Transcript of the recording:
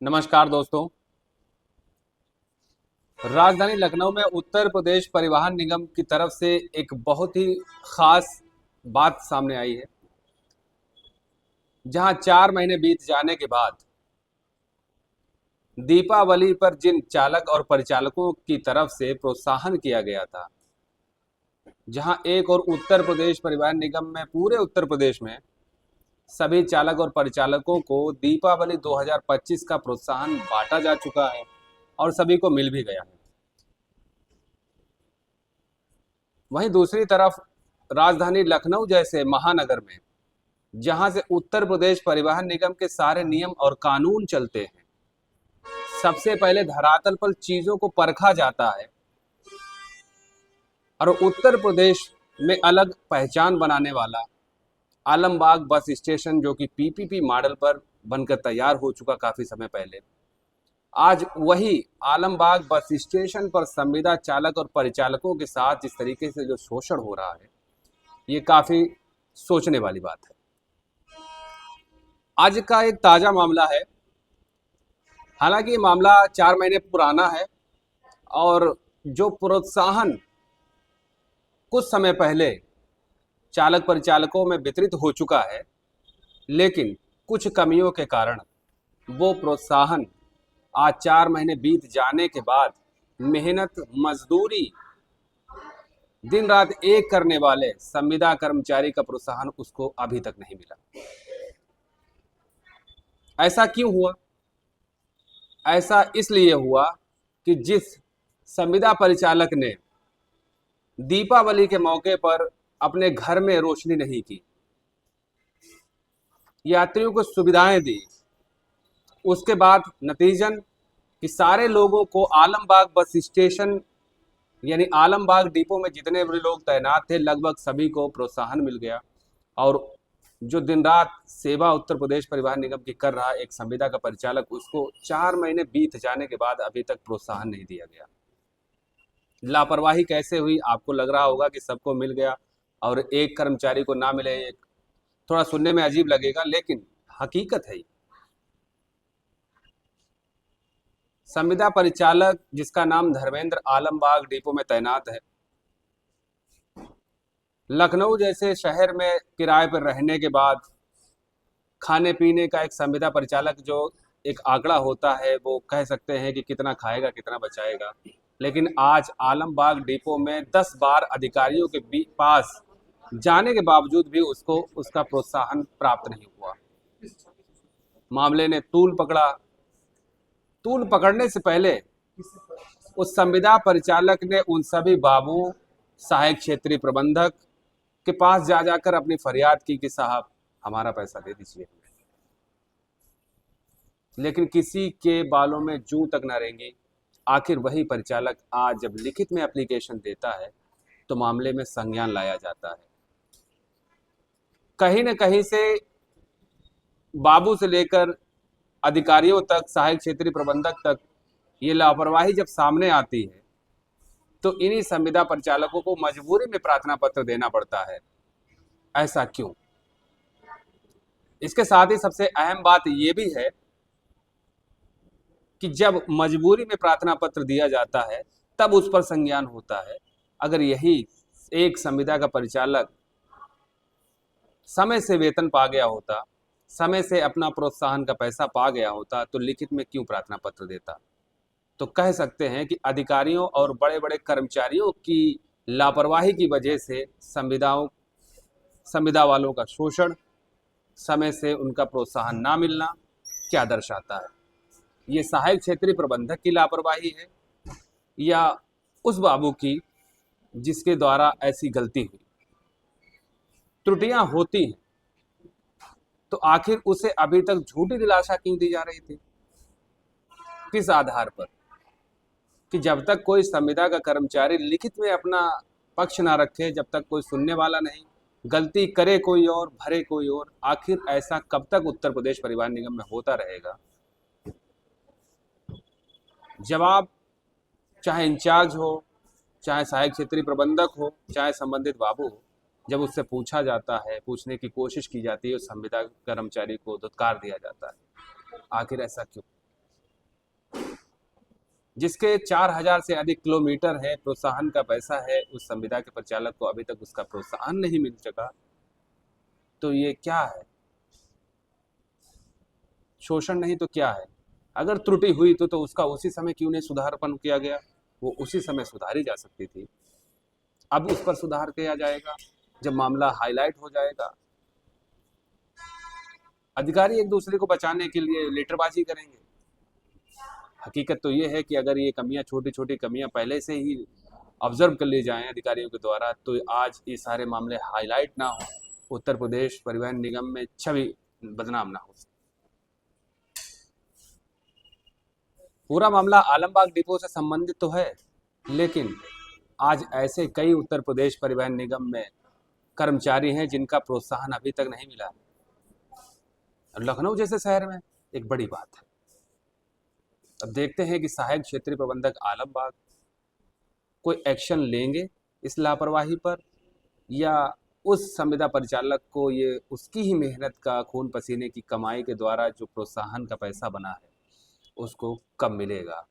नमस्कार दोस्तों। राजधानी लखनऊ में उत्तर प्रदेश परिवहन निगम की तरफ से एक बहुत ही खास बात सामने आई है, जहां 4 महीने बीत जाने के बाद दीपावली पर जिन चालक और परिचालकों की तरफ से प्रोत्साहन किया गया था, जहां एक और उत्तर प्रदेश परिवहन निगम में पूरे उत्तर प्रदेश में सभी चालक और परिचालकों को दीपावली 2025 का प्रोत्साहन बांटा जा चुका है और सभी को मिल भी गया है। वहीं दूसरी तरफ राजधानी लखनऊ जैसे महानगर में, जहां से उत्तर प्रदेश परिवहन निगम के सारे नियम और कानून चलते हैं, सबसे पहले धरातल पर चीजों को परखा जाता है और उत्तर प्रदेश में अलग पहचान बनाने वाला आलमबाग बस स्टेशन, जो कि पीपीपी मॉडल पर बनकर तैयार हो चुका काफी समय पहले, आज वही आलमबाग बस स्टेशन पर संविदा चालक और परिचालकों के साथ जिस तरीके से जो शोषण हो रहा है, ये काफी सोचने वाली बात है। आज का एक ताजा मामला है। हालांकि ये मामला 4 महीने पुराना है और जो प्रोत्साहन कुछ समय पहले चालक परिचालकों में वितरित हो चुका है, लेकिन कुछ कमियों के कारण वो प्रोत्साहन आज 4 महीने बीत जाने के बाद मेहनत मजदूरी दिन रात एक करने वाले संविदा कर्मचारी का प्रोत्साहन उसको अभी तक नहीं मिला। ऐसा क्यों हुआ? ऐसा इसलिए हुआ कि जिस संविदा परिचालक ने दीपावली के मौके पर अपने घर में रोशनी नहीं की, यात्रियों को सुविधाएं दी, उसके बाद नतीजन कि सारे लोगों को आलमबाग बस स्टेशन यानी आलमबाग डिपो में जितने भी लोग तैनात थे, लगभग सभी को प्रोत्साहन मिल गया। और जो दिन रात सेवा उत्तर प्रदेश परिवहन निगम की कर रहा एक संविदा का परिचालक, उसको 4 महीने बीत जाने के बाद अभी तक प्रोत्साहन नहीं दिया गया। लापरवाही कैसे हुई? आपको लग रहा होगा कि सबको मिल गया और एक कर्मचारी को ना मिले, एक थोड़ा सुनने में अजीब लगेगा, लेकिन हकीकत है। संविदा परिचालक जिसका नाम धर्मेंद्र आलमबाग डिपो में तैनात है, लखनऊ जैसे शहर में किराए पर रहने के बाद खाने पीने का एक संविदा परिचालक जो एक आंकड़ा होता है, वो कह सकते हैं कि कितना खाएगा कितना बचाएगा, लेकिन आज आलमबाग डिपो में 10 बार अधिकारियों के पास जाने के बावजूद भी उसको उसका प्रोत्साहन प्राप्त नहीं हुआ। मामले ने तूल पकड़ा। तूल पकड़ने से पहले उस संविदा परिचालक ने उन सभी बाबू सहायक क्षेत्रीय प्रबंधक के पास जा जाकर अपनी फरियाद की कि साहब हमारा पैसा दे दीजिए। लेकिन किसी के बालों में जूं तक न रेंगी। आखिर वही परिचालक आज जब लिखित में एप्लीकेशन देता है तो मामले में संज्ञान लाया जाता है। कहीं न कहीं से बाबू से लेकर अधिकारियों तक, सहायक क्षेत्रीय प्रबंधक तक, ये लापरवाही जब सामने आती है तो इन्हीं संविदा परिचालकों को मजबूरी में प्रार्थना पत्र देना पड़ता है। ऐसा क्यों? इसके साथ ही सबसे अहम बात ये भी है कि जब मजबूरी में प्रार्थना पत्र दिया जाता है तब उस पर संज्ञान होता है। अगर यही एक संविदा का परिचालक समय से वेतन पा गया होता, समय से अपना प्रोत्साहन का पैसा पा गया होता, तो लिखित में क्यों प्रार्थना पत्र देता? तो कह सकते हैं कि अधिकारियों और बड़े बड़े कर्मचारियों की लापरवाही की वजह से संविदा वालों का शोषण, समय से उनका प्रोत्साहन ना मिलना क्या दर्शाता है? ये सहायक क्षेत्रीय प्रबंधक की लापरवाही है या उस बाबू की जिसके द्वारा ऐसी गलती हुई? त्रुटियां होती हैं तो आखिर उसे अभी तक झूठी दिलासा क्यों दी जा रही थी? किस आधार पर? कि जब तक कोई संविदा का कर्मचारी लिखित में अपना पक्ष ना रखे, जब तक कोई सुनने वाला नहीं, गलती करे कोई और भरे कोई और, आखिर ऐसा कब तक उत्तर प्रदेश परिवहन निगम में होता रहेगा? जवाब चाहे इंचार्ज हो, चाहे सहायक क्षेत्रीय प्रबंधक हो, चाहे संबंधित बाबू हो, जब उससे पूछा जाता है, पूछने की कोशिश की जाती है, उस संविदा कर्मचारी को धुतकार दिया जाता है। आखिर ऐसा क्यों? जिसके 4,000 से अधिक किलोमीटर है, प्रोत्साहन का पैसा है, उस संविदा के परिचालक को अभी तक उसका प्रोत्साहन नहीं मिल सका, तो ये क्या है? शोषण नहीं तो क्या है? अगर त्रुटि हुई तो उसका उसी समय क्यों नहीं सुधारपन किया गया? वो उसी समय सुधारी जा सकती थी। अब उस पर सुधार किया जाएगा जब मामला हाईलाइट हो जाएगा। अधिकारी एक दूसरे को बचाने के लिए लेटरबाजी करेंगे। हकीकत तो ये है कि अगर ये कमियां, छोटी छोटी कमियां पहले से ही ऑब्जर्व कर ली जाएं अधिकारियों के द्वारा, तो आज ये सारे मामले हाईलाइट ना हो, उत्तर प्रदेश परिवहन निगम में छवि बदनाम ना हो। पूरा मामला आलमबाग डिपो से संबंधित तो है, लेकिन आज ऐसे कई उत्तर प्रदेश परिवहन निगम में कर्मचारी हैं जिनका प्रोत्साहन अभी तक नहीं मिला। लखनऊ जैसे शहर में एक बड़ी बात है। अब देखते हैं कि सहायक क्षेत्रीय प्रबंधक आलमबाग कोई एक्शन लेंगे इस लापरवाही पर, या उस संविदा परिचालक को ये उसकी ही मेहनत का, खून पसीने की कमाई के द्वारा जो प्रोत्साहन का पैसा बना है, उसको कब मिलेगा।